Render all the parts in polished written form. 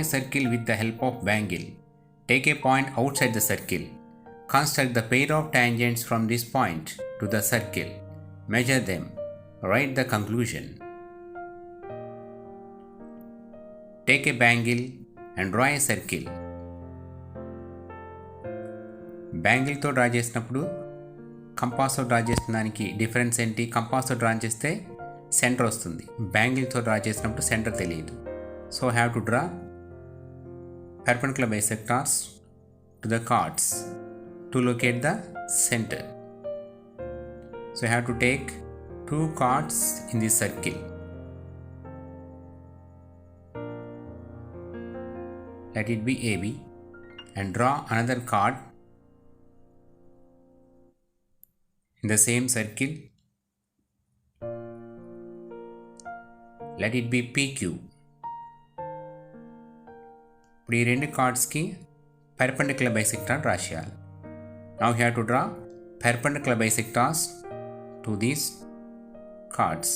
a circle with the help of bangle. Take a point outside the circle. Construct the pair of tangents from this point to the circle. Measure them. Write the conclusion. Take a bangle and draw a circle. Bangle తో draw చేసినప్పుడు compass తో draw చేసిన దానికి difference ఏంటి? Compass తో draw చేస్తే centre వస్తుంది, bangle తో డ్రా చేసినప్పుడు సెంటర్ తెలియదు. So have to draw perpendicular bisectors to the chords to locate the center. So you have to take two chords in this circle. Let it be AB and draw another chord in the same circle. Let it be PQ. ఇప్పుడు ఈ రెండు కార్డ్స్కి perpendicular bisector draw చేయాలి. Now you have to draw perpendicular bisectors to these chords.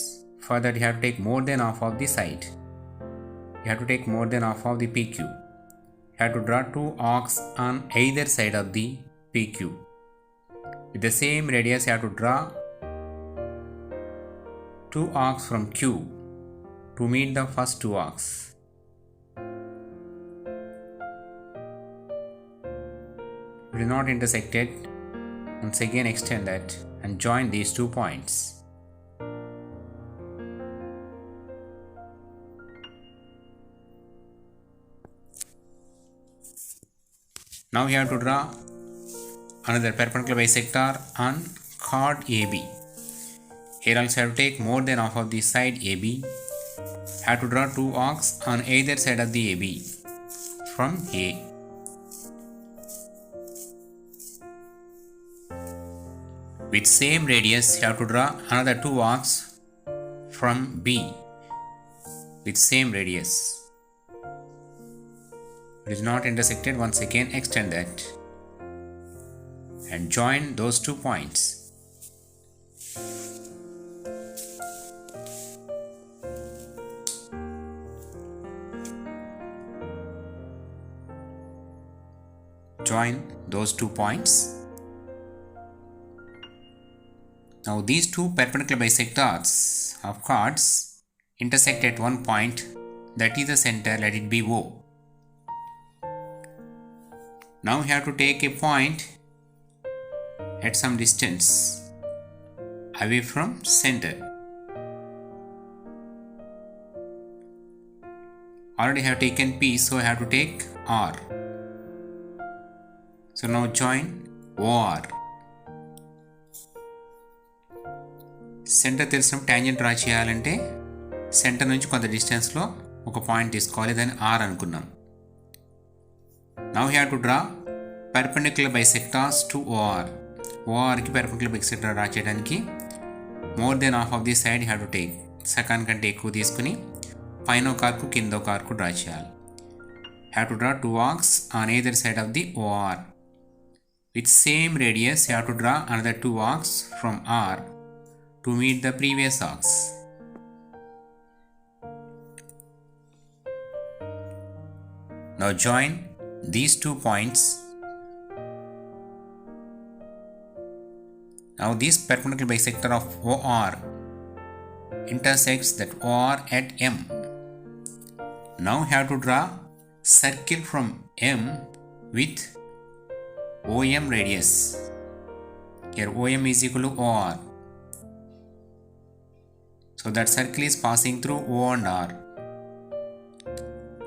For that you have to take more than half of the side. You have to take more than half of the PQ. You have to draw two arcs on either side of the PQ. With the same radius you have to draw two arcs from Q to meet the first two arcs. If it is not intersected, once again extend that and join these 2 points. Now you have to draw another perpendicular bisector on chord AB. Here also have to take more than half of the side AB. Have to draw two arcs on either side of the AB from A. With same radius you have to draw another two arcs from B with same radius. It is not intersected, once again extend that and join those 2 points. Join those 2 points. Now these two perpendicular bisectors of chords intersect at one point, that is the center, let it be O. Now you have to take a point at some distance away from center. Already have taken P, so I have to take R. So now join OR. Centre తెలిసినప్పుడు tangent draw చేయాలంటే centre నుంచి కొంత డిస్టెన్స్లో ఒక point తీసుకోవాలి, దాన్ని R అనుకున్నాం. Now have to draw perpendicular bisectors to OR. ORకి perpendicular bisector డ్రా చేయడానికి more than half of the side have to take, సగాని కంటే ఎక్కువ తీసుకుని పైన ఒక ఆర్కు కింద ఒక ఆర్కు డ్రా చేయాలి. Have to draw two arcs on either side of the OR. With same radius have to draw another two arcs from R to meet the previous arcs. Now join these 2 points. Now this perpendicular bisector of OR intersects that OR at M. Now you have to draw circle from M with OM radius. Here OM is equal to OR. So that circle is passing through O and R.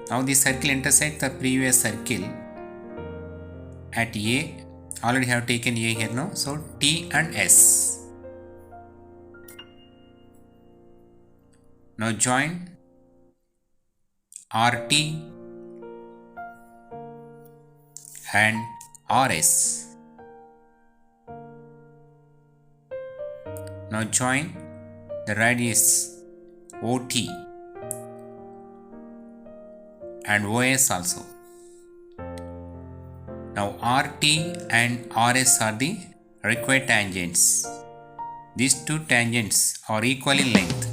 Now this circle intersects the previous circle at A. Already have taken A here now. So T and S. Now join RT and RS. Now join the radius OT and OS also. Now RT and RS are the required tangents. These two tangents are equal in length.